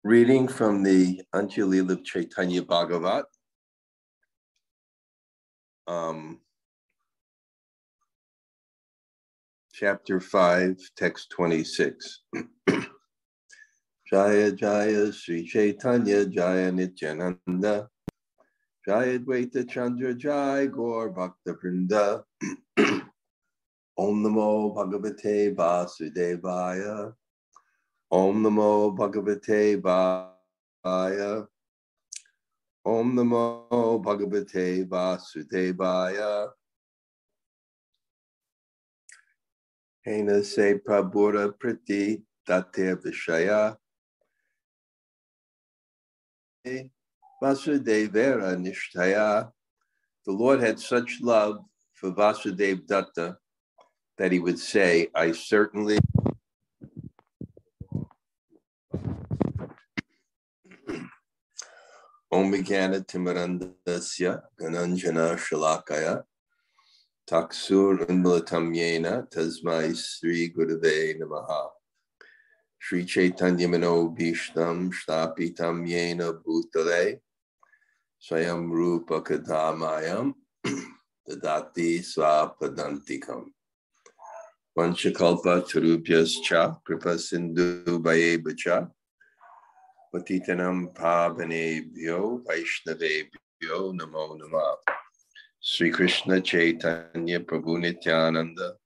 Reading from the Antya-lila of Caitanya-bhāgavata, Chapter 5, Text 26. Jaya Jaya Sri Caitanya Jaya Nityananda Jaya Dvaita Chandra Jaya Gaur Bhakta Vrinda Om Namo Bhagavate Vāsudevaya Om Namo Bhagavate Vāsudevaya Om Namo Bhagavate Vāsudevaya Hena se prabhura prīti dattera viṣaya Vāsudevera niścaya. The Lord had such love for Vāsudeva Datta that he would say, I certainly Om Vijnana Timarandasya Gananjana Shalakaya Taksur Unmulatam Yena Tasmai Sri Gurave Namaha Sri Chaitanya Mano Bhishtam Shtapitam Yena Bhutale Swayam Rupa Kadamayam Dadati Swapadantikam Vanchakalpa Tarubhyas Cha Kripa Sindhu Bhayevacha Patitanam Pavanebhyo Vaishnavebhyo Namo Namah Sri Krishna Chaitanya Prabhu Nityananda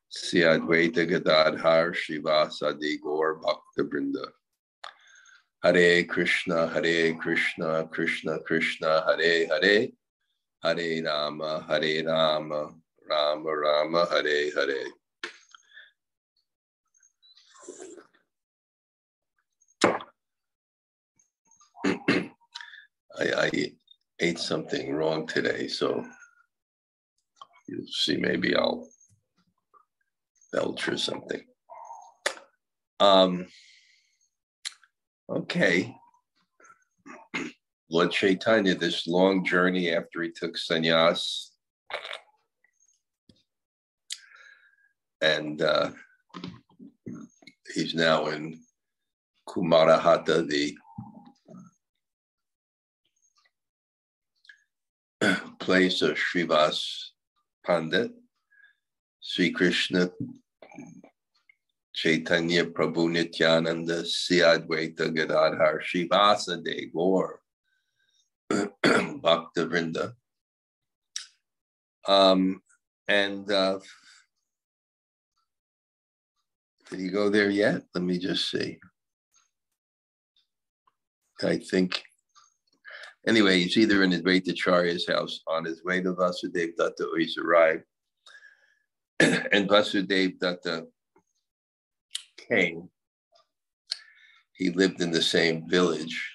Sri Advaita Gadadhar Srivasadi Gaur Bhakta Vrinda Hare Krishna Krishna Krishna Hare Hare Hare Rama Rama Rama Hare Hare. I ate something wrong today, so you'll see, maybe I'll belch or something. Okay. Lord Chaitanya, this long journey after he took sannyas, and he's now in Kumarahata, the place of Srivas Pandit, Sri Krishna Chaitanya Prabhu Nityananda Sri Advaita Gadadhar Srivasadi Gaur Bhakta Vrinda. Did he go there yet? Let me just see. I think. Anyway, he's either in his way to Charya's house on his way to Vāsudeva Datta, or he's arrived. And Vāsudeva Datta came. He lived in the same village.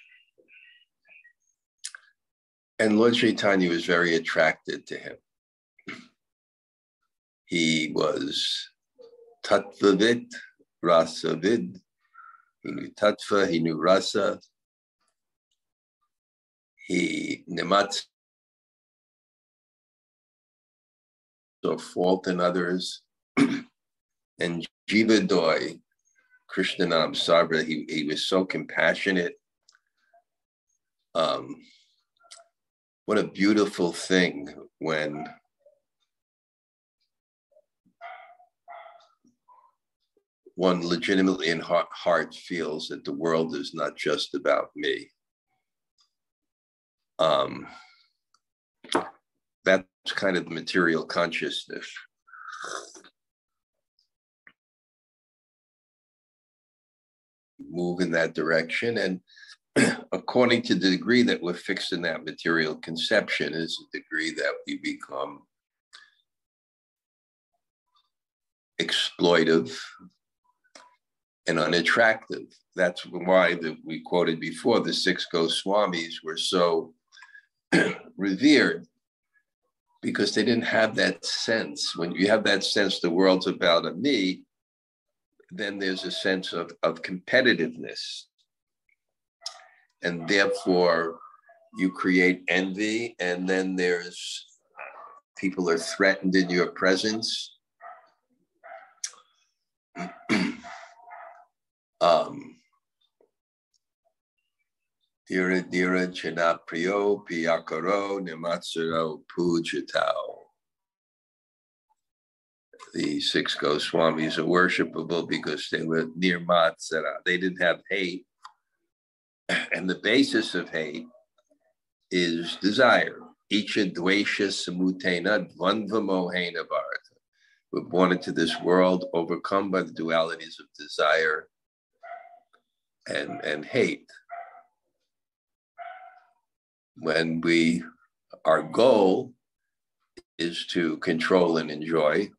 And Lord Chaitanya was very attracted to him. He was tattvavid, rasavid. He knew tattva, he knew rasa. He nimat or fault in others. And Jivadoy, Krishnanam Sabra, he was so compassionate. What a beautiful thing when one legitimately in heart feels that the world is not just about me. That's kind of the material consciousness. Move in that direction, and according to the degree that we're fixed in that material conception is the degree that we become exploitive and unattractive. That's why we quoted before, the 6 Goswamis were so revered, because they didn't have that sense. When you have that sense the world's about a me, then there's a sense of competitiveness. And therefore you create envy, and then there's people are threatened in your presence. Dira dira chanapriyo piyakaro nimatsuro pujatao. The six Goswamis are worshipable because they were near Matsara. They didn't have hate. And the basis of hate is desire. Icha dvesha samutena dvandva mohena bharata. We're born into this world overcome by the dualities of desire and hate. When our goal is to control and enjoy,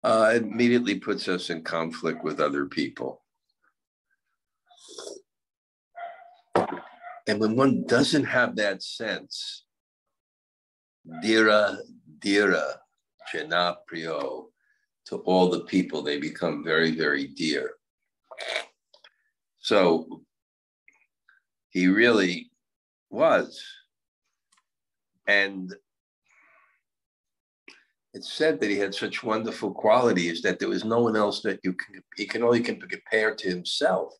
it immediately puts us in conflict with other people. And when one doesn't have that sense, dira, chanapriyo, to all the people, they become very, very dear. So he really was. And it's said that he had such wonderful qualities that there was no one else that he can only compare to himself.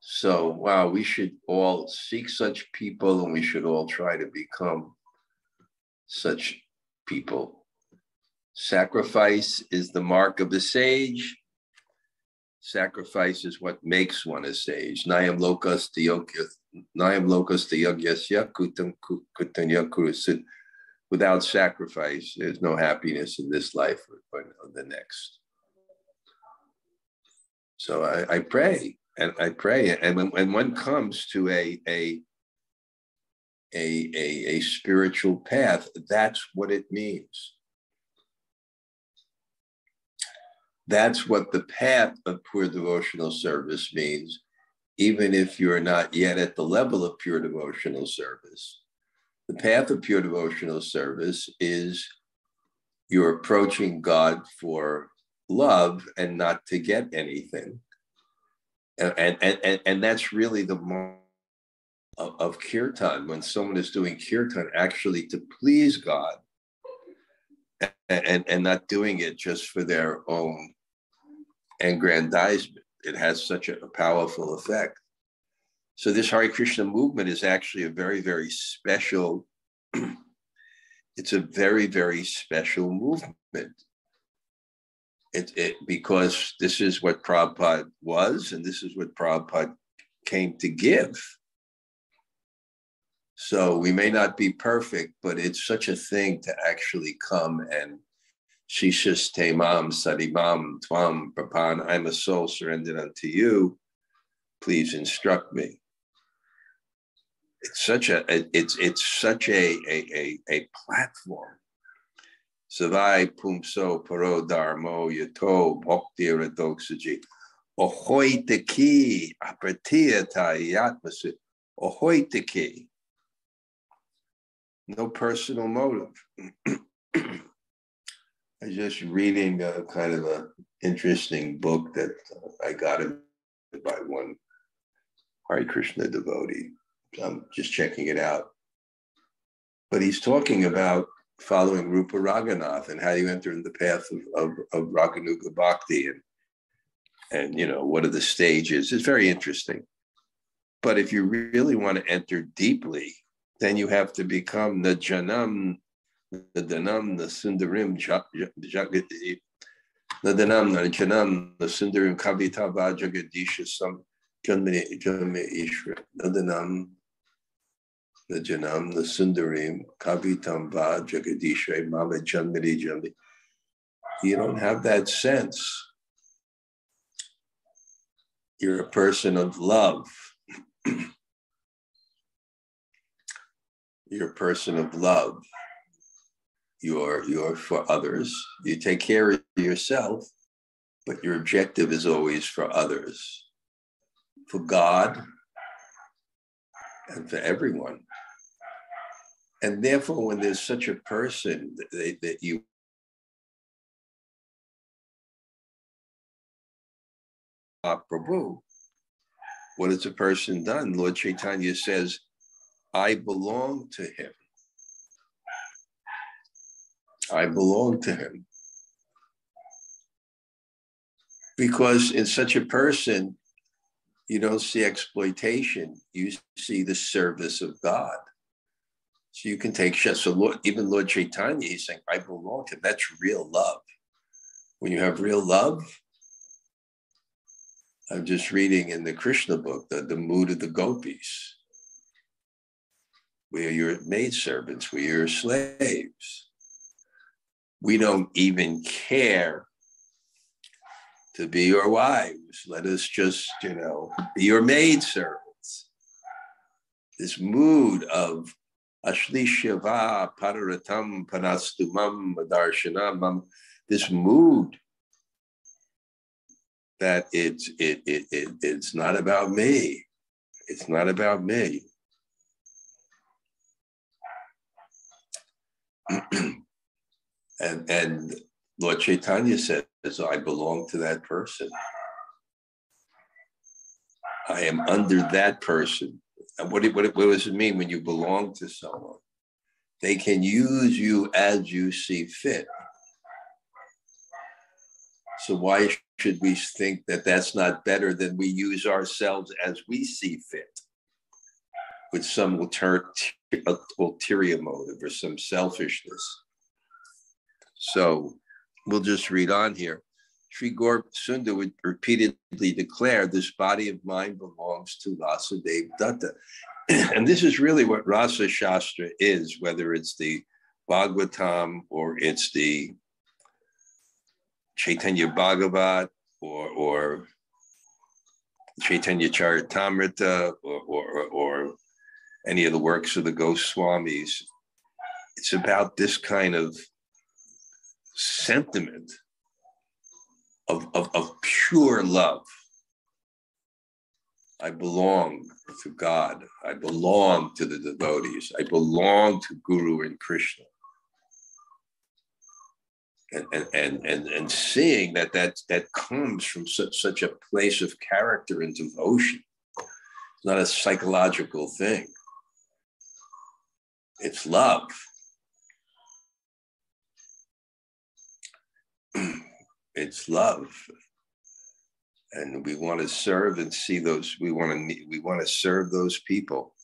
So, wow, we should all seek such people, and we should all try to become such people. Sacrifice is the mark of a sage. Sacrifice is what makes one a sage. Nayam lokas yogyasya kutam kutanya kurusit. Without sacrifice, there's no happiness in this life or the next. So I pray. And I pray, and when one comes to a spiritual path, that's what it means. That's what the path of pure devotional service means, even if you're not yet at the level of pure devotional service. The path of pure devotional service is you're approaching God for love and not to get anything. And that's really the mark of kirtan, when someone is doing kirtan actually to please God and not doing it just for their own aggrandizement. It has such a powerful effect. So this Hare Krishna movement is actually a very, very special, it's a very, very special movement. Because this is what Prabhupada was, and this is what Prabhupada came to give. So we may not be perfect, but it's such a thing to actually come and shishas temam sadimam tvam prapan. I'm a soul surrendered unto you. Please instruct me. It's such a platform. Savai pumso paro dharmo yato bhakti radoksaji. Ahoitaki apratiyata yatmasu. Ahoitaki. No personal motive. I was just reading kind of an interesting book that I got by one Hare Krishna devotee. I'm just checking it out. But he's talking about following Rupa Raghunath and how you enter in the path of Raganuga Bhakti and you know, what are the stages. It's very interesting. But if you really want to enter deeply, then you have to become the Janam, the Danam, the Sundarim, the Danam, the Janam, the Sundarim, Kavitava, Jagadisha, some Janme Ishra, the Danam, the Janam, the Sundarim, Kavitamba, Jagadisha, Mama Janmini Janmi. You don't have that sense. You're a person of love. You're a person of love. You're for others. You take care of yourself, but your objective is always for others, for God, and for everyone. And therefore, when there's such a person that you prabhu, what has a person done? Lord Chaitanya says, I belong to him. I belong to him. Because in such a person, you don't see exploitation. You see the service of God. So you can take, so even Lord Chaitanya, he's saying, I belong to him. That's real love. When you have real love, I'm just reading in the Krishna book, the mood of the gopis. We are your maidservants, we are your slaves. We don't even care to be your wives. Let us just, be your maidservants. This mood of Ashlishava Pararatam Panastumam Madarshanam, this mood that it's not about me. It's not about me. and Lord Chaitanya says, I belong to that person. I am under that person. And what does it mean when you belong to someone? They can use you as you see fit. So why should we think that that's not better than we use ourselves as we see fit, with some ulterior motive or some selfishness? So we'll just read on here. Sri Gaur Sundar would repeatedly declare, this body of mine belongs to Vāsudeva Datta. And this is really what Rasa Shastra is, whether it's the Bhagavatam or it's the Caitanya-bhāgavata or Chaitanya Charitamrita or any of the works of the Goswamis. It's about this kind of sentiment of pure love. I belong to God. I belong to the devotees. I belong to Guru and Krishna. And seeing that comes from such a place of character and devotion. It's not a psychological thing. It's love. It's love. And we want to serve and see those, we want to serve those people.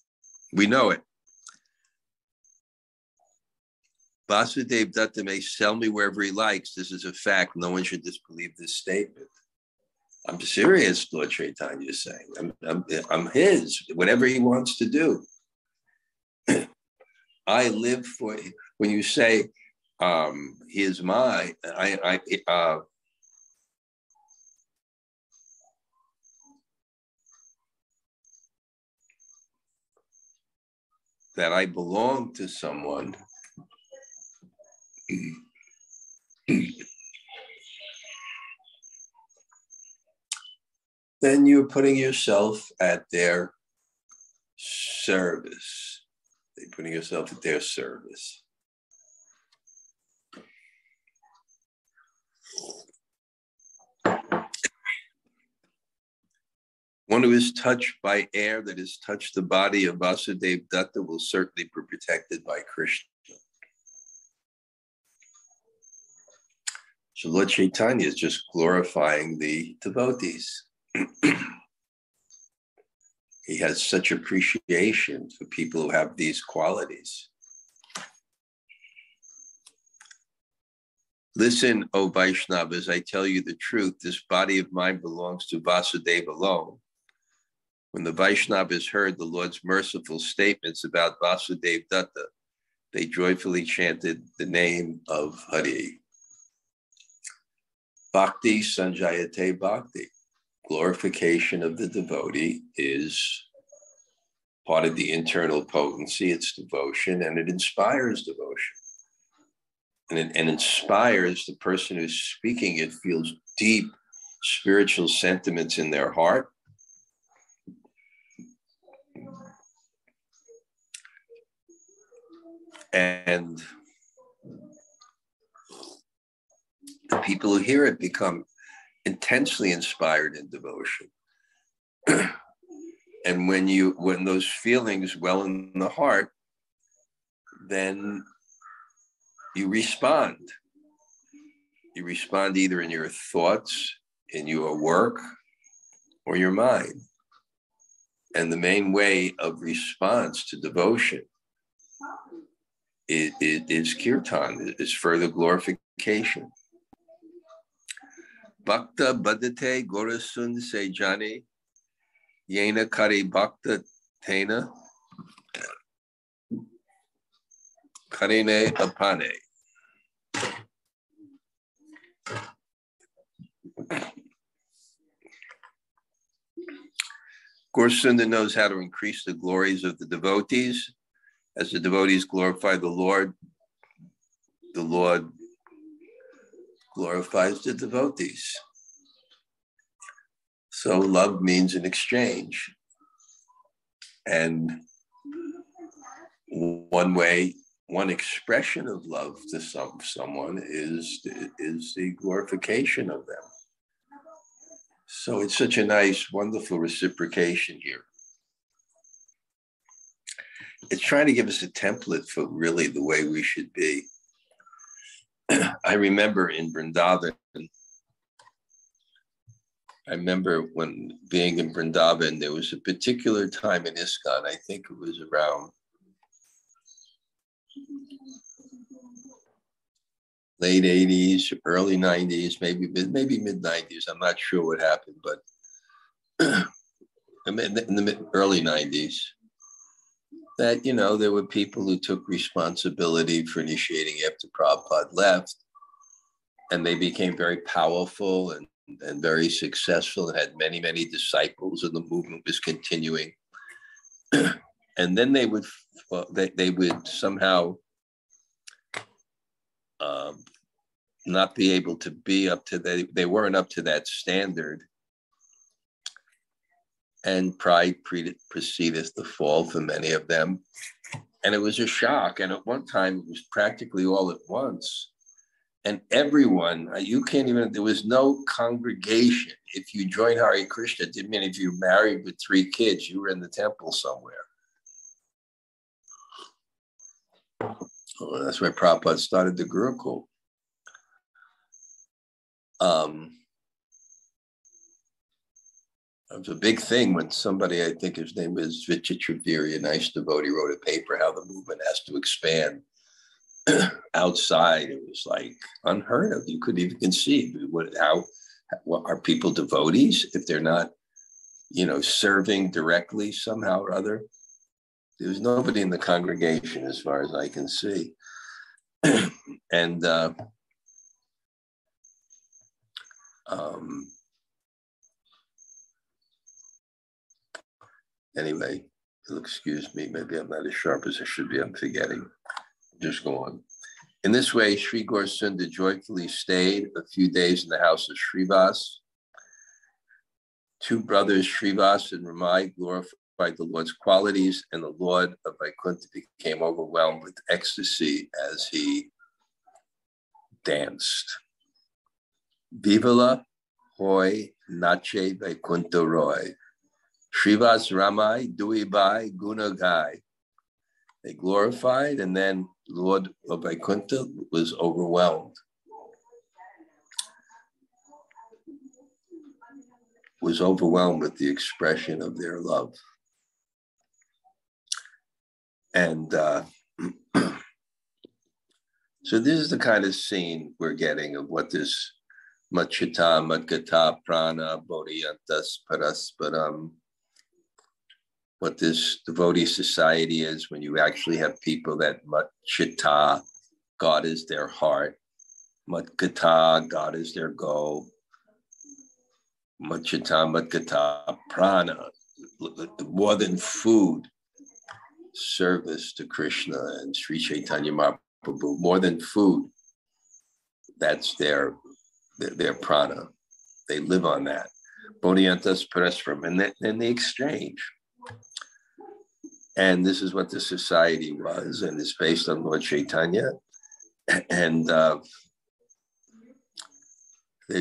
We know it. Vāsudeva Datta may sell me wherever he likes. This is a fact. No one should disbelieve this statement. I'm serious, Lord Chaitanya is saying. I'm his, whatever he wants to do. I live for, when you say, he is mine, that I belong to someone, then you're putting yourself at their service. You're putting yourself at their service. One who is touched by air that has touched the body of Vāsudeva Datta will certainly be protected by Krishna. So Lord Chaitanya is just glorifying the devotees. He has such appreciation for people who have these qualities. Listen, O Vaishnavas, I tell you the truth. This body of mine belongs to Vāsudeva alone. When the Vaishnavas heard the Lord's merciful statements about Vāsudeva Datta, they joyfully chanted the name of Hari. Bhakti Sanjayate Bhakti. Glorification of the devotee is part of the internal potency. It's devotion, and it inspires devotion. And it inspires the person who's speaking. It feels deep spiritual sentiments in their heart. And the people who hear it become intensely inspired in devotion. And when those feelings well in the heart, then you respond. You respond either in your thoughts, in your work, or your mind. And the main way of response to devotion is kirtan, is further glorification. Bhakta badate gorasun sejani yena kari bhakta tena karine apane. Gaurasundar knows how to increase the glories of the devotees. As the devotees glorify the Lord glorifies the devotees. So love means an exchange. And one expression of love to someone is the glorification of them. So it's such a nice, wonderful reciprocation here. It's trying to give us a template for really the way we should be. I remember in Vrindavan, when being in Vrindavan, there was a particular time in ISKCON, I think it was around late 80s, early 90s, maybe mid 90s. I'm not sure what happened, but in the early 90s, that, there were people who took responsibility for initiating after Prabhupada left, and they became very powerful and very successful and had many, many disciples, and the movement was continuing. And then they would somehow not be able to be up to that. They weren't up to that standard. And pride precedeth the fall for many of them. And it was a shock. And at one time, it was practically all at once. And everyone, there was no congregation. If you joined Hare Krishna, it didn't mean if you married with 3 kids, you were in the temple somewhere. Well, that's why Prabhupada started the Gurukul. It was a big thing when somebody, I think his name was Vichitraviri, a nice devotee, wrote a paper how the movement has to expand outside. It was like unheard of. You couldn't even conceive what are people devotees if they're not, serving directly somehow or other. There was nobody in the congregation as far as I can see. And anyway, you'll excuse me, maybe I'm not as sharp as I should be, I'm forgetting. Just go on. In this way, Sri Gaurasundar joyfully stayed a few days in the house of Srivas. 2 brothers, Srivas and Ramai, glorified the Lord's qualities, and the Lord of Vaikuntha became overwhelmed with ecstasy as he danced. Vivala hoy nache Vaikuntha roy. Srivas Ramai Duibai Gunagai. They glorified, and then the Lord of Vaikuntha was overwhelmed. Was overwhelmed with the expression of their love. And so this is the kind of scene we're getting of what this Machita, Madgata, Prana, Bodhiyantas, Parasparam, what this devotee society is, when you actually have people that Machita, God is their heart, Madgata, God is their goal, Machita, Madgata, Prana, more than food, service to Krishna and Sri Caitanya-bhāgavata, more than food, that's their prana. They live on that. Bodhiyantas Parasparam, and then they exchange. And this is what the society was, and it's based on Lord Chaitanya. And they're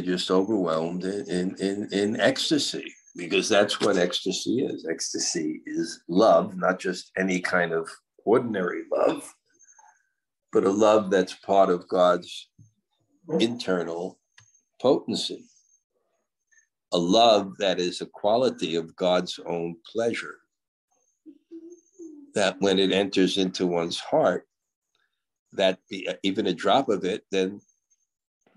just overwhelmed in ecstasy, because that's what ecstasy is. Ecstasy is love, not just any kind of ordinary love, but a love that's part of God's internal potency. A love that is a quality of God's own pleasure. that when it enters into one's heart, that even a drop of it, then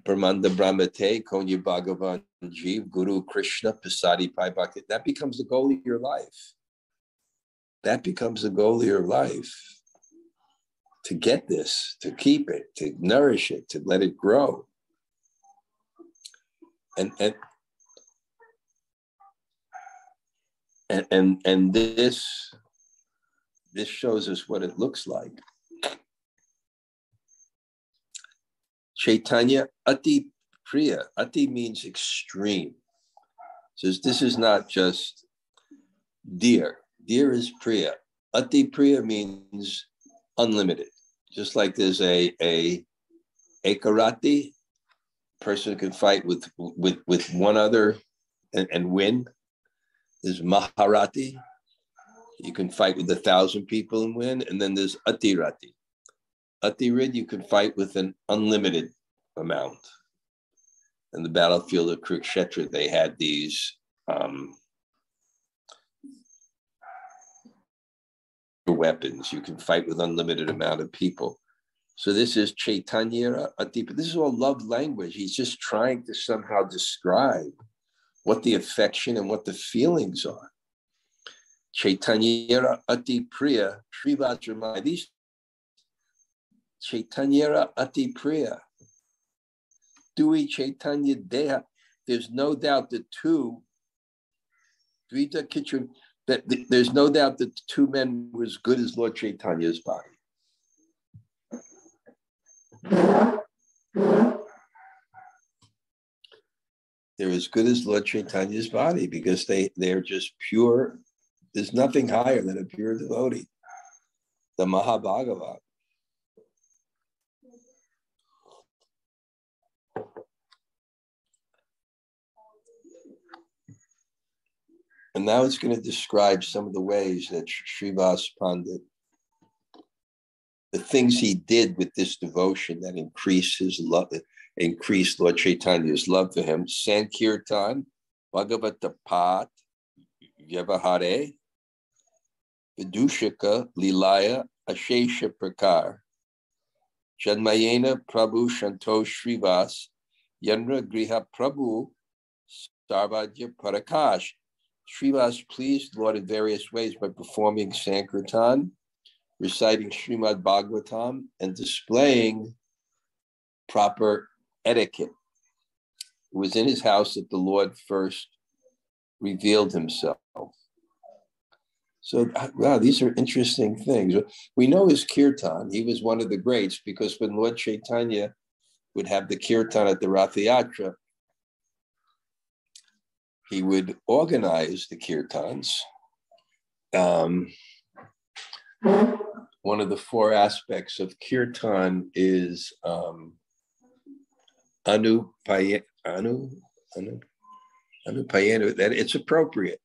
Brahmanda Brahmate, Konya Bhagavan Jeev, Guru Krishna, Pasadi Pai Bhakti, that becomes the goal of your life. That becomes the goal of your life. To get this, to keep it, to nourish it, to let it grow. And this shows us what it looks like. Caitanya Ati Priya. Ati means extreme. So this is not just dear. Dear is Priya. Ati Priya means unlimited. Just like there's a Ekarati, person can fight with one other and win. There's Maharati, you can fight with 1,000 people and win. And then there's Atirati. Atirid, you can fight with an unlimited amount. In the battlefield of Kurukshetra, they had these weapons. You can fight with unlimited amount of people. So this is Caitanya Ati. This is all love language. He's just trying to somehow describe what the affection and what the feelings are. Caitanya Ati Priya, Srivajramaya. These Caitanya Ati Priya. Dui Caitanya Deha. There's no doubt that there's no doubt that the two men were as good as Lord Chaitanya's body. They're as good as Lord Chaitanya's body because they're just pure. There's nothing higher than a pure devotee. The Mahabhagavat. And now it's going to describe some of the ways that Srivas Pandit, the things he did with this devotion that increased his love, increased Lord Chaitanya's love for him. Sankirtan, Bhagavata Pat, Vyavahare, Vidushika, Lilaya, Ashesha Prakar, Janmayena Prabhu Shanto Srivas, Yandra Griha Prabhu, Sarvadya Parakash. Srivas pleased Lord in various ways by performing Sankirtan, reciting Srimad Bhagavatam, and displaying proper etiquette. It was in his house that the Lord first revealed himself. So, wow, these are interesting things. We know his kirtan. He was one of the greats because when Lord Chaitanya would have the kirtan at the Rath Yatra, he would organize the kirtans. One of the four aspects of kirtan is anupayana, that it's appropriate.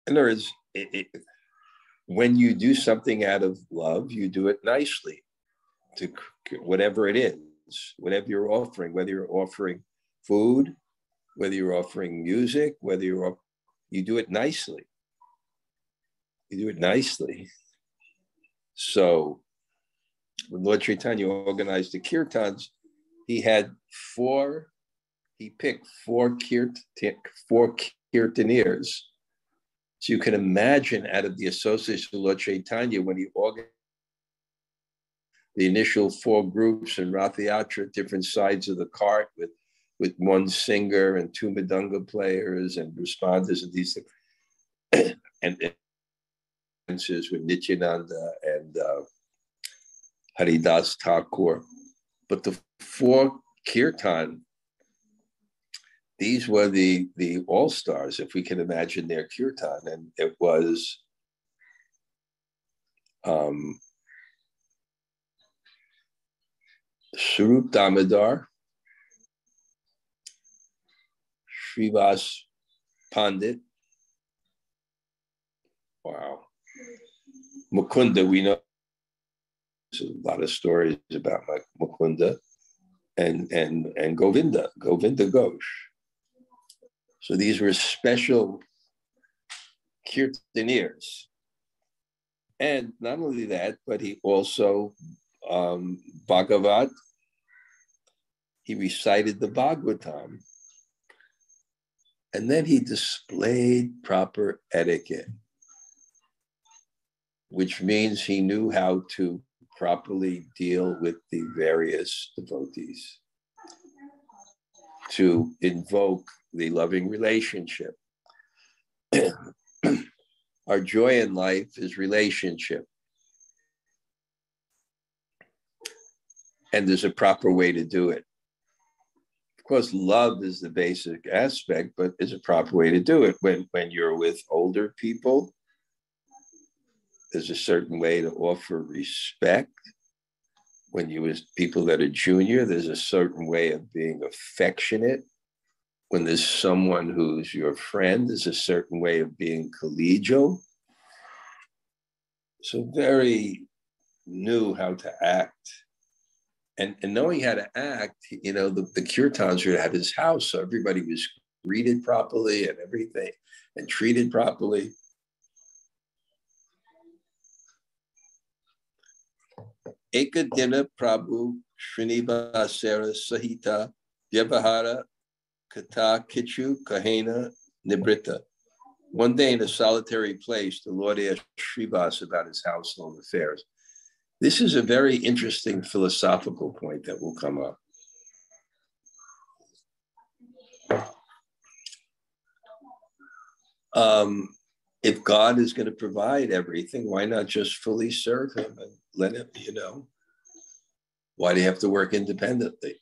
In other words, when you do something out of love, you do it nicely, to whatever it is, whatever you're offering, whether you're offering food, whether you're offering music, whether you do it nicely. You do it nicely. So when Lord Chaitanya organized the kirtans, he picked four kirtaneers. So you can imagine out of the association of Lord Chaitanya, when he organized the initial four groups in Rath Yatra, different sides of the cart with one singer and two Madanga players and responders and these things. And with Nityananda and Haridas Thakur. But the four kirtan, these were the all-stars, if we can imagine their kirtan. And it was Swarup Damodar, Srivas Pandit, wow, Mukunda, we know there's a lot of stories about Mukunda, and Govinda Ghosh. So these were special kirtaneers. And not only that, but he also, Bhagavat, he recited the Bhagavatam. And then he displayed proper etiquette, which means he knew how to properly deal with the various devotees, to invoke the loving relationship. Our joy in life is relationship. And there's a proper way to do it. Of course, love is the basic aspect, but there's a proper way to do it. When you're with older people, there's a certain way to offer respect. When you're with people that are junior, there's a certain way of being affectionate. When there's someone who's your friend, there's a certain way of being collegial. So very knew how to act. And knowing how to act, you know, the kirtans were at his house, so everybody was greeted properly and everything, and treated properly. Ekadina Prabhu Srinivasera Sahita Vyavahara Kata Kichu Kahena Nibrita. One day in a solitary place, the Lord asked Srivas about his household affairs. This is a very interesting philosophical point that will come up. If God is going to provide everything, why not just fully serve him and let him, you know? Why do you have to work independently?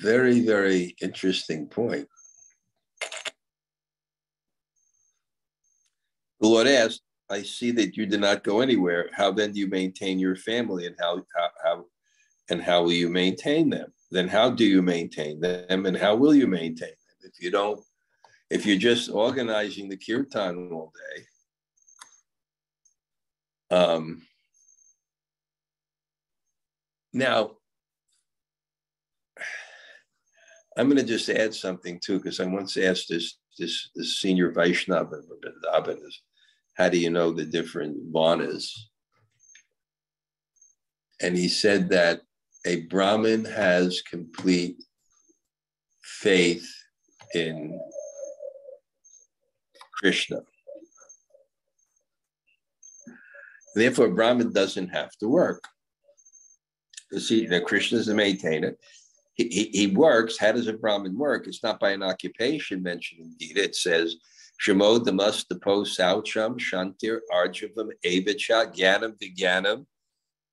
Very, very interesting point. The Lord asked, I see that you did not go anywhere. How then do you maintain your family, and how will you maintain them? Then how do you maintain them, and how will you maintain them? If you're just organizing the kirtan all day. Now, I'm going to just add something too, because I once asked this senior Vaishnava, how do you know the different varnas? And he said that a Brahmin has complete faith in Krishna. Therefore, Brahmin doesn't have to work. You see, Krishna is the maintainer. He works. How does a Brahmin work? It's not by an occupation mentioned in Gita. It says, Shamo damas tapo saucham shantir arjavam evacha gyanam vigyanam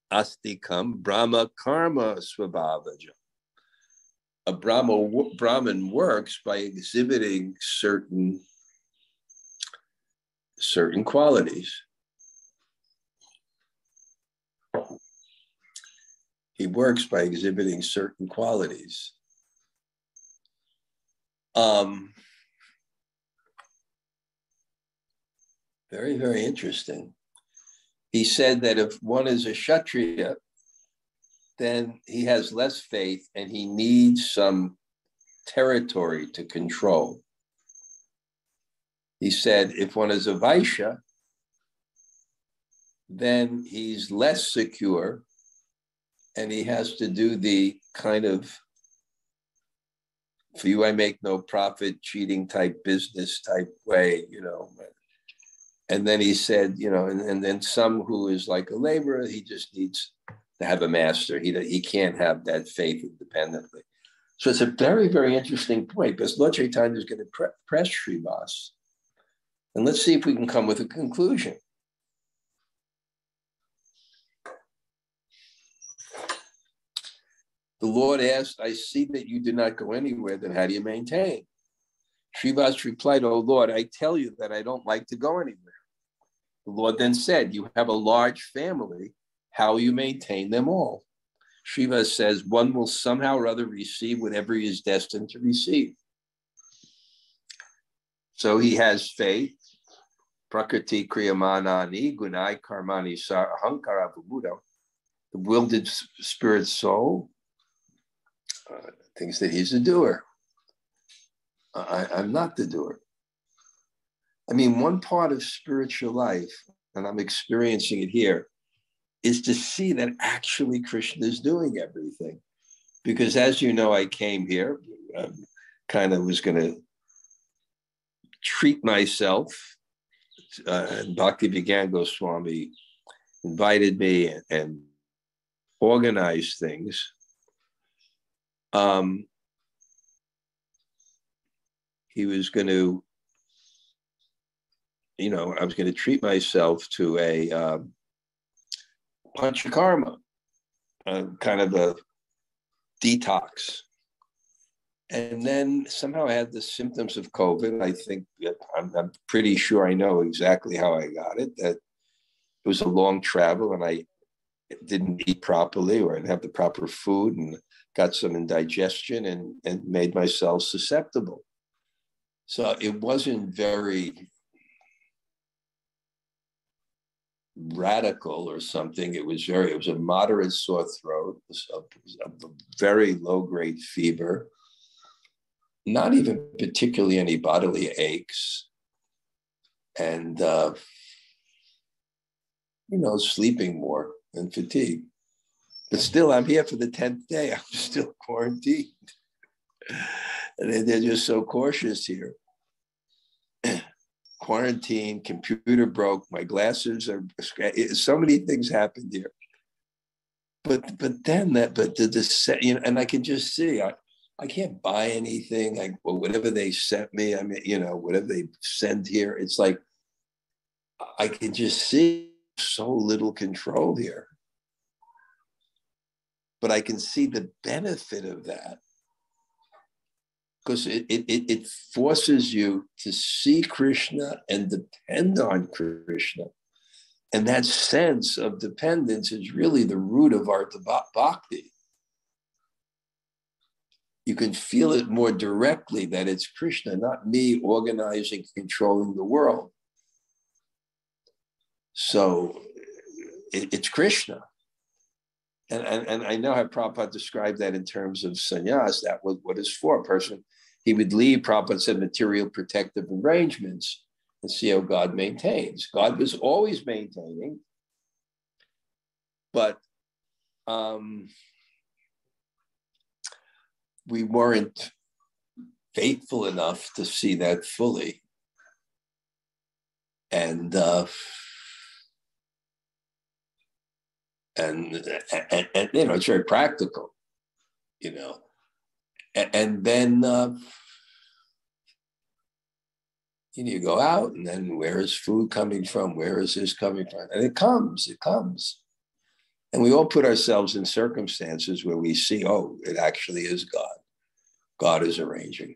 astikam brahma karma swabhavajam. A Brahmin works by exhibiting certain qualities. He works by exhibiting certain qualities. Very, very interesting. He said that if one is a Kshatriya, then he has less faith and he needs some territory to control. He said if one is a Vaishya, then he's less secure and he has to do the kind of, for you I make no profit, cheating type business type way, you know. And then he said, you know, and then some who is like a laborer, he just needs to have a master. He can't have that faith independently. So it's a very, very interesting point, because Lord Chaitanya is going to press Srivas. And let's see if we can come with a conclusion. The Lord asked, I see that you did not go anywhere, then how do you maintain? Srivas replied, oh Lord, I tell you that I don't like to go anywhere. The Lord then said, you have a large family. How will you maintain them all? Srivas says, one will somehow or other receive whatever he is destined to receive. So he has faith. Prakriti kriyamanani gunai karmani sar ahankara buddha. The wilted spirit soul thinks that he's a doer. I'm not the doer. I mean, one part of spiritual life, and I'm experiencing it here, is to see that actually Krishna is doing everything. Because as you know, I came here, kind of was going to treat myself, and Bhakti-Vigan Swami invited me and organized things. He was going to, I was going to treat myself to a panchakarma, kind of a detox. And then somehow I had the symptoms of COVID. I think I'm pretty sure I know exactly how I got it, that it was a long travel and I didn't eat properly or I didn't have the proper food and got some indigestion and made myself susceptible. So it wasn't very radical or something. It was a moderate sore throat, a very low-grade fever, not even particularly any bodily aches, and sleeping more and fatigue. But still, I'm here for the 10th day. I'm still quarantined. And they're just so cautious here. Quarantine, computer broke, my glasses are, so many things happened here. But then and I can just see, I can't buy anything. Whatever they sent me, whatever they send here, it's like, I can just see so little control here. But I can see the benefit of that, because it forces you to see Krishna and depend on Krishna. And that sense of dependence is really the root of our bhakti. You can feel it more directly that it's Krishna, not me organizing, controlling the world. So it's Krishna. And I know how Prabhupada described that in terms of sannyas. That was what it's for. A person, he would leave, Prabhupada said, material protective arrangements and see how God maintains. God was always maintaining, but we weren't faithful enough to see that fully. And it's very practical, and then you go out, and then where is food coming from? Where is this coming from? And it comes. And we all put ourselves in circumstances where we see, oh, it actually is God. God is arranging.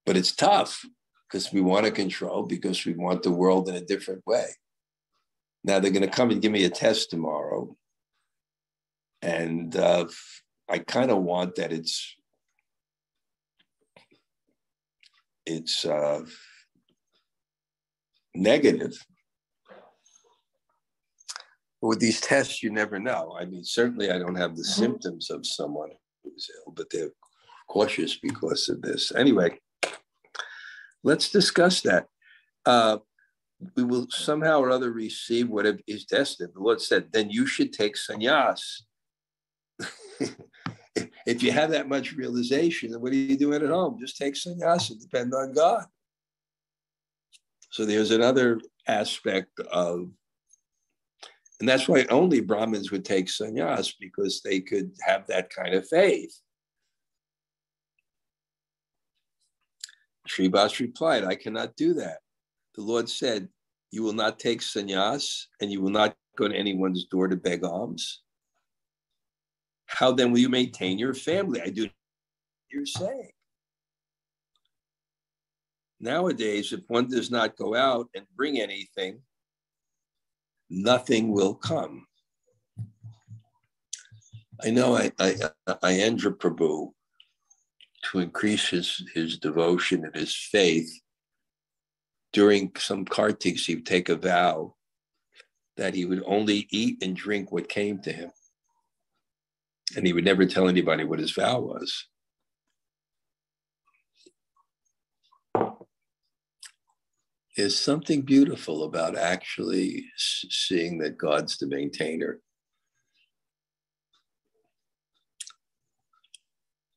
But it's tough because we want to control, because we want the world in a different way. Now they're going to come and give me a test tomorrow. And I kind of want that it's negative. With these tests, you never know. I mean, certainly I don't have the symptoms of someone who's ill, but they're cautious because of this. Anyway, let's discuss that. We will somehow or other receive whatever is destined. The Lord said, then you should take sannyas. If you have that much realization, then what are you doing at home? Just take sannyas and depend on God. So there's another aspect of, and that's why only Brahmins would take sannyas, because they could have that kind of faith. Srivas replied, I cannot do that. The Lord said, you will not take sannyas and you will not go to anyone's door to beg alms. How then will you maintain your family? I do what you're saying. Nowadays, if one does not go out and bring anything, nothing will come. I know Ayendra Prabhu, to increase his devotion and his faith, during some Kartiks, he would take a vow that he would only eat and drink what came to him. And he would never tell anybody what his vow was. There's something beautiful about actually seeing that God's the maintainer.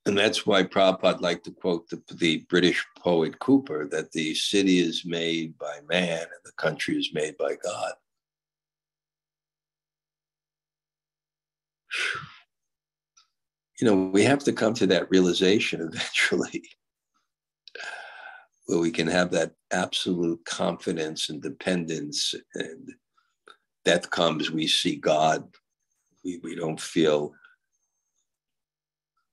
And that's why Prabhupada liked to quote the British poet Cooper, that the city is made by man and the country is made by God. You know, we have to come to that realization eventually, where we can have that absolute confidence and dependence, and death comes, we see God. We don't feel.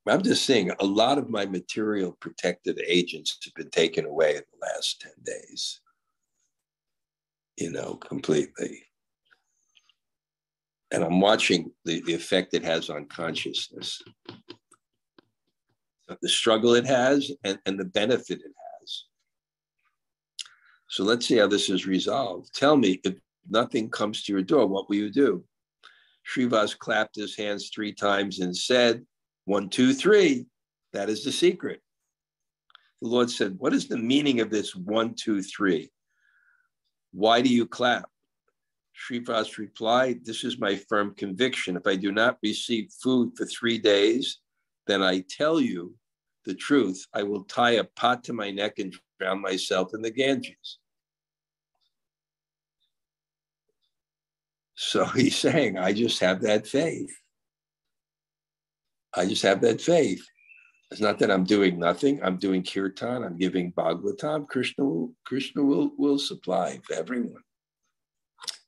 I'm just saying, a lot of my material protective agents have been taken away in the last 10 days, you know, completely. And I'm watching the effect it has on consciousness, the struggle it has, and the benefit it has. So let's see how this is resolved. Tell me, if nothing comes to your door, what will you do? Srivas clapped his hands 3 times and said, 1, 2, 3. That is the secret. The Lord said, what is the meaning of this 1, 2, 3? Why do you clap? Srivas replied, this is my firm conviction. If I do not receive food for 3 days, then I tell you the truth, I will tie a pot to my neck and drown myself in the Ganges. So he's saying, I just have that faith. I just have that faith. It's not that I'm doing nothing. I'm doing kirtan. I'm giving Bhagavatam. Krishna will supply for everyone.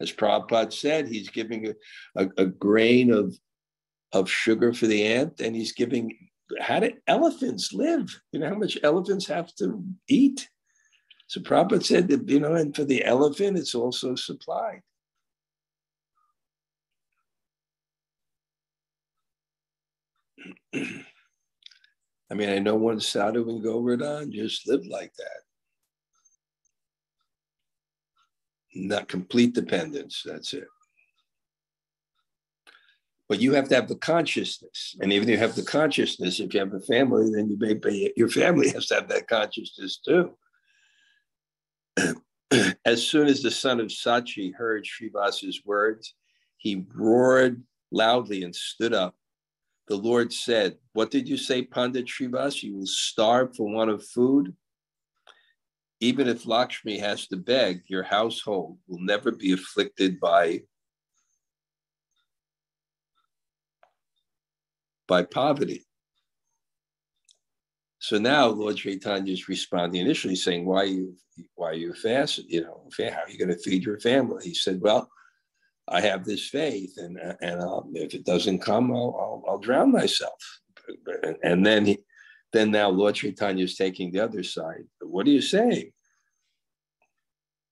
As Prabhupada said, he's giving a grain of sugar for the ant, and he's giving, how do elephants live? You know how much elephants have to eat? So Prabhupada said that, you know, and for the elephant, it's also supplied. I mean, I know one sadhu in Govardhan just lived like that. Not complete dependence, that's it. But you have to have the consciousness. And even if you have the consciousness, if you have a family, then you may be, your family has to have that consciousness too. As soon as the son of Sachi heard Srivas's words, he roared loudly and stood up. The Lord said, what did you say, Pandit Srivas? You will starve for want of food? Even if Lakshmi has to beg, your household will never be afflicted by poverty. So now Lord Chaitanya is responding initially saying, why are you fasting? You know, how are you going to feed your family? He said, well, I have this faith, and if it doesn't come, I'll drown myself. And then now Lord Chaitanya is taking the other side. What are you saying?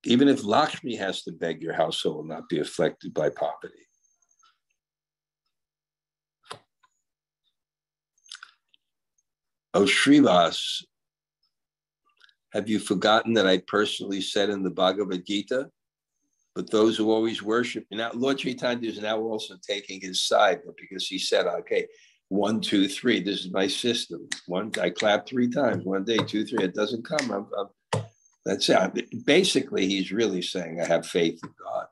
Even if Lakshmi has to beg, your household will not be afflicted by poverty. Oh, Srivas, have you forgotten that I personally said in the Bhagavad Gita, but those who always worship, now Lord Chaitanya is now also taking his side, but because he said, okay, 1, 2, 3, this is my system. I clap 3 times, 1 day, 2, 3, it doesn't come. That's it. Basically, he's really saying, I have faith in God.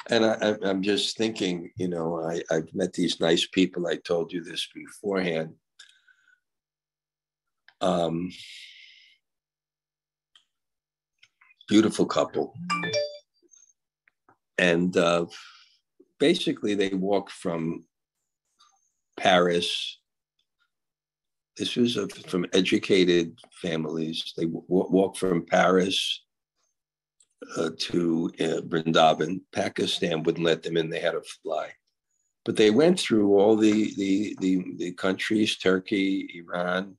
And I'm just thinking, you know, I've met these nice people. I told you this beforehand. Beautiful couple. And basically, they walked from Paris. This was from educated families. They walked from Paris to Vrindavan. Pakistan wouldn't let them in. They had to fly. But they went through all the countries, Turkey, Iran,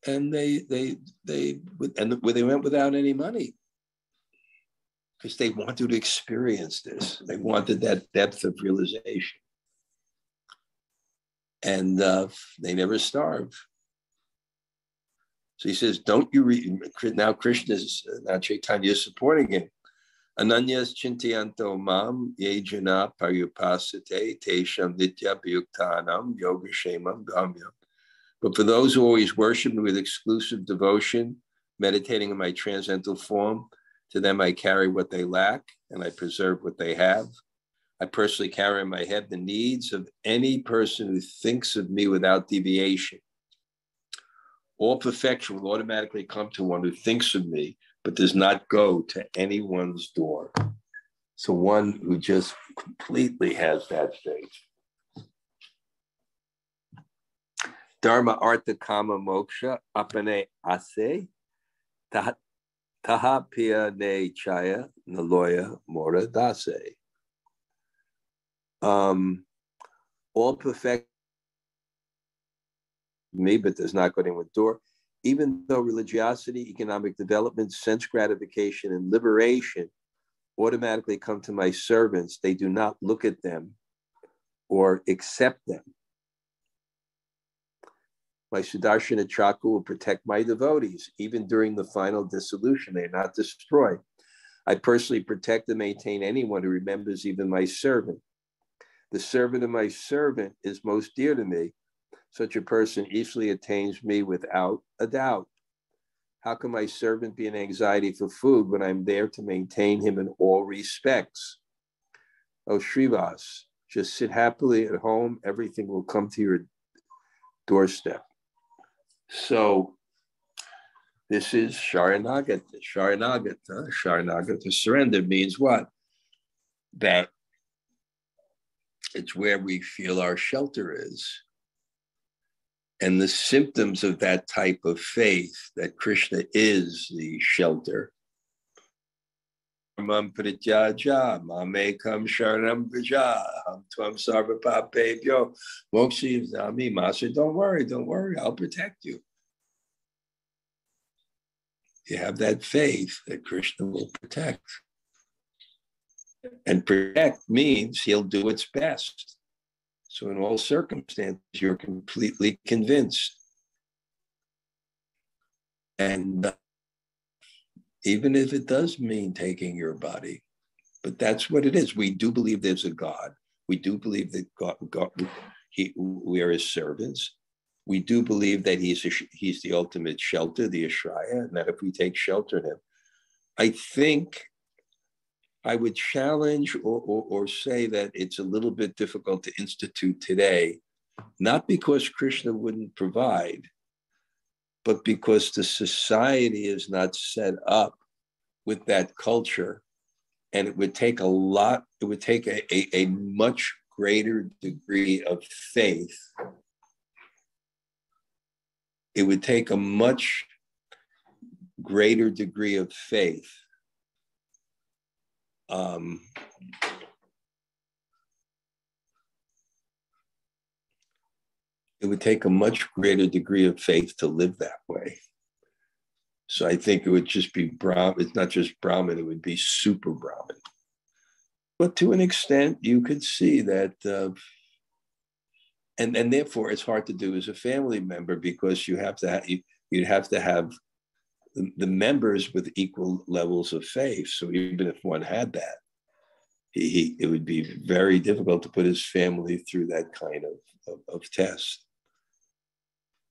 and they went without any money because they wanted to experience this. They wanted that depth of realization. And they never starve. So he says, don't you read, now Chaitanya is supporting him. Ananyas chintayanto mam yejana paryupasate tesham nitya bhayuktanam yoga shemam gamyam But for those who always worship me with exclusive devotion, meditating in my transcendental form, to them I carry what they lack and I preserve what they have. I personally carry in my head the needs of any person who thinks of me without deviation. All perfection will automatically come to one who thinks of me, but does not go to anyone's door. So one who just completely has that faith. Dharma, artha, kama, moksha, apane ase, taha pia niścaya, naloya mora dase. All perfect me, but does not go to anyone's door. Even though religiosity, economic development, sense gratification, and liberation automatically come to my servants, they do not look at them or accept them. My Sudarshana chakra will protect my devotees. Even during the final dissolution, they are not destroyed. I personally protect and maintain anyone who remembers even my servant. The servant of my servant is most dear to me. Such a person easily attains me without a doubt. How can my servant be in anxiety for food when I'm there to maintain him in all respects? Oh, Srivas, just sit happily at home. Everything will come to your doorstep. So this is Sharanagata. Sharanagata surrender means what? That it's where we feel our shelter is. And the symptoms of that type of faith, that Krishna is the shelter. Don't worry, I'll protect you. You have that faith that Krishna will protect. And protect means he'll do its best. So in all circumstances, you're completely convinced. And even if it does mean taking your body, but that's what it is. We do believe there's a God. We do believe that we are his servants. We do believe that he's the ultimate shelter, the viṣaya, and that if we take shelter in him, I think I would challenge or say that it's a little bit difficult to institute today, not because Krishna wouldn't provide, but because the society is not set up with that culture. And it would take a much greater degree of faith. It would take a much greater degree of faith it would take a much greater degree of faith to live that way. So I think it would just be Brahman. It's not just Brahman, it would be super Brahman. But to an extent, you could see that, and therefore it's hard to do as a family member, because you'd have to have the members with equal levels of faith. So even if one had that, it would be very difficult to put his family through that kind of test.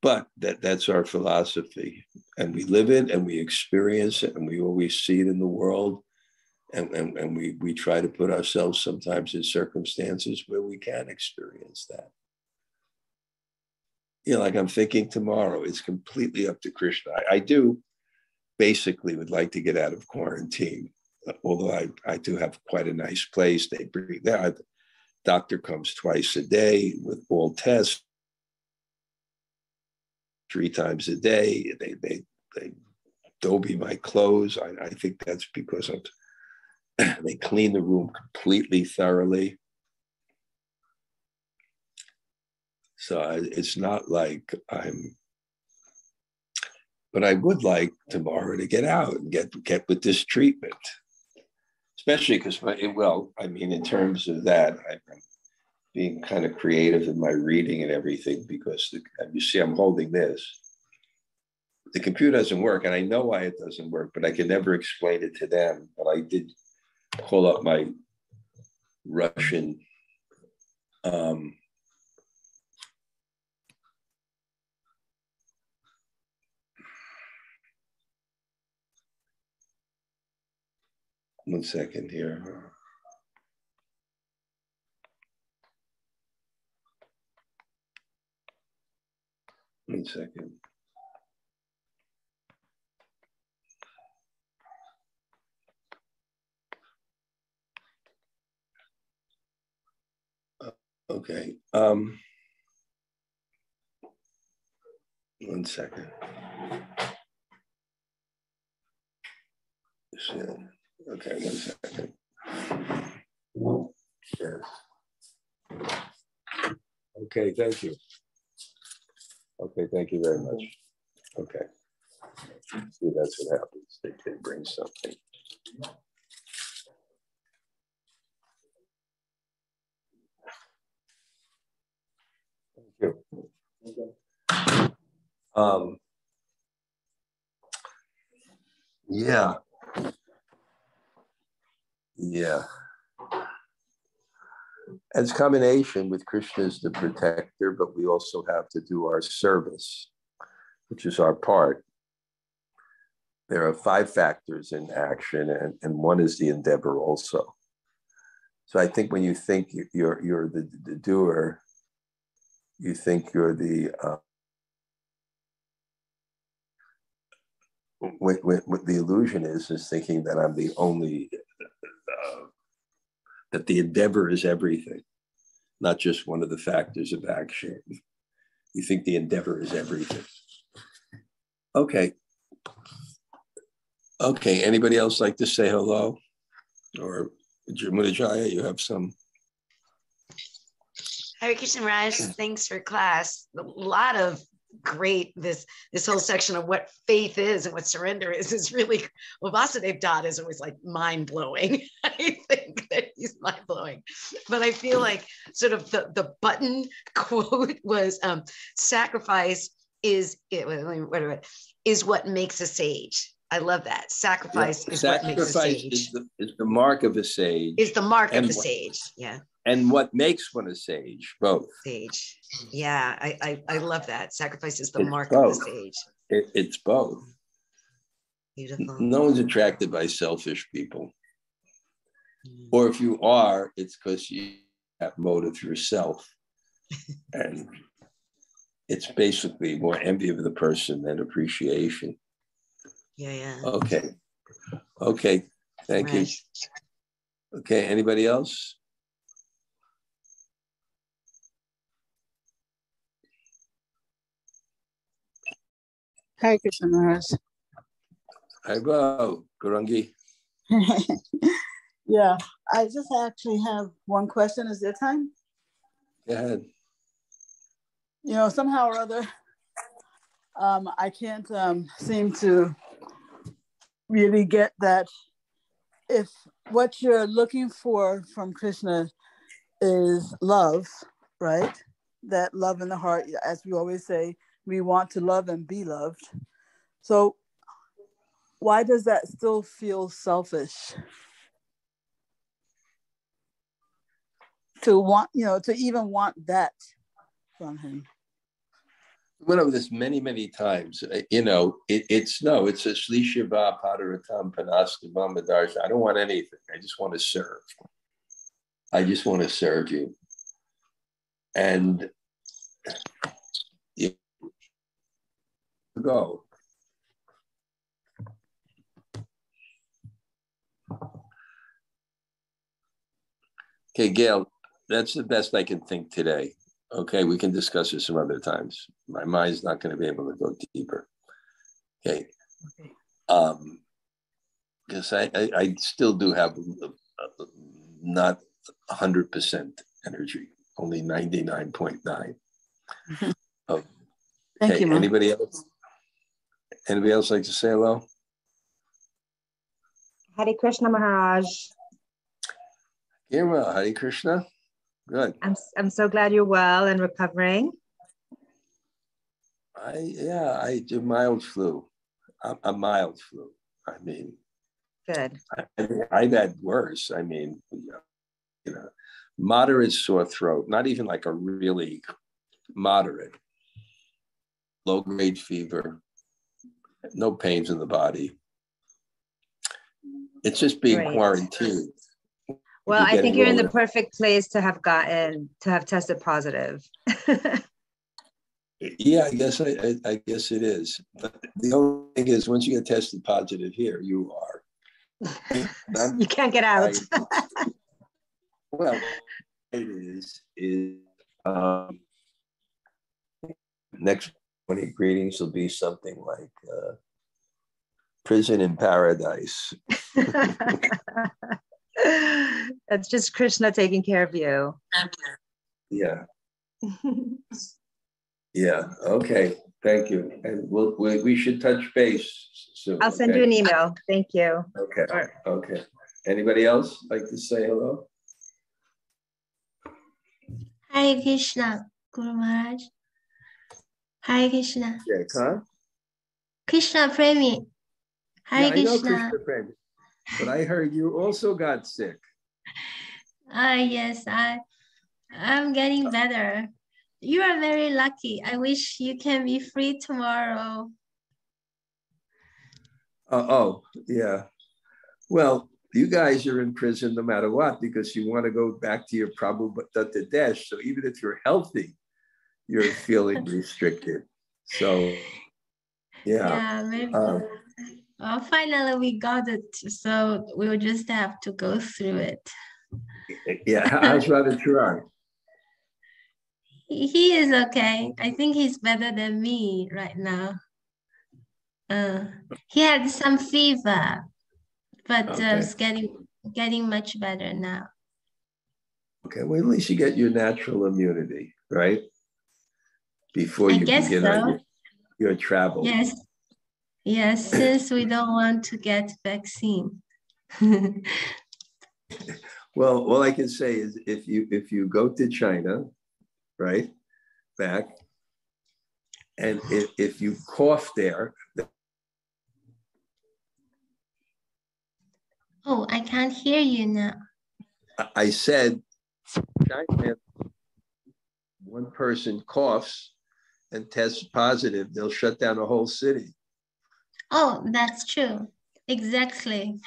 But that's our philosophy, and we live it, and we experience it, and we always see it in the world, and we try to put ourselves sometimes in circumstances where we can experience that. You know, like I'm thinking tomorrow, it's completely up to Krishna. I do basically would like to get out of quarantine, although I do have quite a nice place. They bring that. The doctor comes twice a day with all tests, 3 times a day. They Adobe my clothes. I think that's because they clean the room completely thoroughly. So it's not like but I would like tomorrow to get out and get with this treatment, especially because, in terms of that, I'm being kind of creative in my reading and everything, because you see, I'm holding this. The computer doesn't work, and I know why it doesn't work, but I can never explain it to them. But I did pull up my Russian 1 second here. One second. Okay. 1 second. Okay, 1 second. Yes. Okay, thank you. Okay, thank you very much. Okay. See, that's what happens. They can bring something. Thank you. Yeah. Yeah. As combination with Krishna as the protector, but we also have to do our service, which is our part. There are 5 factors in action, and one is the endeavor also. So I think when you think you're the doer, you think you're the what the illusion is thinking that I'm the only that the endeavor is everything, not just one of the factors of action. You think the endeavor is everything. Okay. Okay, anybody else like to say hello? Or Munajaya, you have some? Hare Krishna Raj, thanks for class. A lot of great, this whole section of what faith is and what surrender is really, well, Vāsudeva Datta is always like mind-blowing. I think that he's mind-blowing. But I feel like sort of the button quote was sacrifice is what makes a sage. I love that. Sacrifice is what makes a sage. Is the mark of a sage. Is the mark of a sage. Yeah. And what makes one a sage, both. Sage. Yeah, I love that. Sacrifice is the mark both. of the sage. It's both. Beautiful. No one's attracted by selfish people. Or if you are, it's because you have motive yourself. And it's basically more envy of the person than appreciation. Yeah. Okay. Thank you. Okay, anybody else? Hare Krishna Maharaj. Hello, Gurangi. Yeah, I just actually have one question. Is there time? Go ahead. You know, somehow or other, I can't seem to really get that if what you're looking for from Krishna is love, right? That love in the heart, as we always say, we want to love and be loved. So why does that still feel selfish? To want, to even want that from him. Went over this many, many times. It's a Shlishava Padaratam Panastavam Madarsh. I don't want anything. I just want to serve. I just want to serve you. And you go. Okay, Gail, that's the best I can think today. Okay, we can discuss it some other times. My mind's not going to be able to go deeper. Okay. Because I still do have not 100% energy, only 99.9. Okay. Thank you, Mom. Anybody else? Anybody else like to say hello? Hare Krishna Maharaj. Irma, Hare Krishna. Good. I'm so glad you're well and recovering. I do mild flu. A mild flu. I mean, good. I've had worse. I mean, moderate sore throat, not even like a really moderate, low-grade fever, no pains in the body. It's just being Great. quarantined. Well, I think you're in the older. perfect place to have tested positive. Yeah, I guess I guess it is. But the only thing is, once you get tested positive here, you are. You can't get out. Well, it is next 20 greetings will be something like prison in paradise. That's just Krishna taking care of you. Yeah. Yeah. Okay. Thank you. And we should touch base soon. I'll send you an email. Thank you. Okay. Okay. Anybody else like to say hello? Hare Krishna, Guru Maharaj. Hare Krishna. Yeah, huh? Krishna Premi. Hare Yeah, I know Krishna. Krishna Premi, but I heard you also got sick. Yes, I'm getting better. You are very lucky. I wish you can be free tomorrow. Oh, yeah. Well, you guys are in prison no matter what, because you want to go back to your prabhu datta. So even if you're healthy, you're feeling restricted. So, yeah. Yeah, maybe. Well, finally we got it. So we'll just have to go through it. Yeah. How's Radha Charan? He is okay. I think he's better than me right now. He had some fever, but it's getting much better now. Okay, well, at least you get your natural immunity, right? Before you begin on your travel. Yes. Yes, since we don't want to get vaccine. Well, all I can say is if you go to China, right, back, and if you cough there. Oh, I can't hear you now. I said, China, one person coughs and tests positive, they'll shut down the whole city. Oh, that's true. Exactly.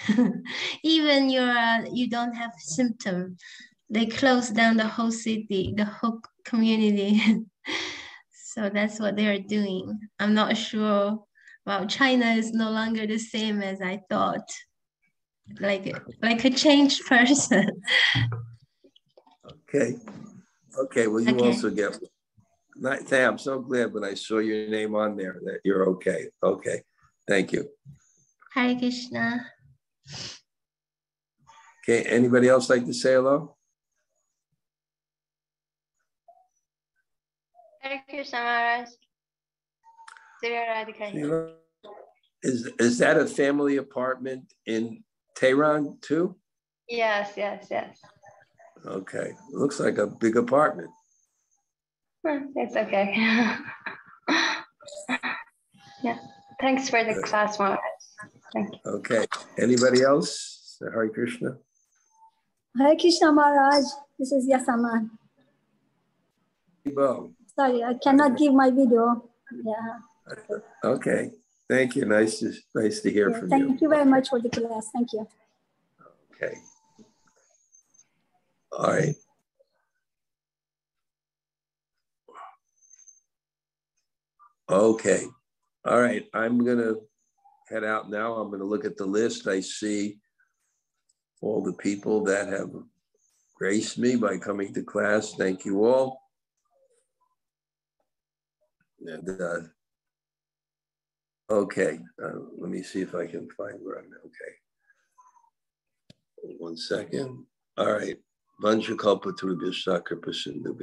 Even you don't have symptom, they close down the whole city, the whole community. So that's what they are doing. I'm not sure. Well, China is no longer the same as I thought. Like a changed person. Okay. Okay. Well, you also get. I'm so glad when I saw your name on there that you're okay. Okay. Thank you. Hare Krishna. Okay. Anybody else like to say hello? Hare Krishna Maharaj. Is that a family apartment in Tehran too? Yes, yes, yes. Okay. Looks like a big apartment. It's okay. Yeah. Thanks for the class, Maharaj. Thank you. Okay. Anybody else? Hare Krishna. Hare Krishna Maharaj. This is Yasaman. Sorry, I cannot give my video. Yeah. Okay. Thank you. Nice to hear from you. Thank you very much for the class. Thank you. Okay. All right. Okay. All right. I'm going to head out now. I'm going to look at the list. I see all the people that have graced me by coming to class. Thank you all. And, okay. Let me see if I can find where I'm okay. 1 second. All right. Vancha kalpa tarubhyasya kripa sindhu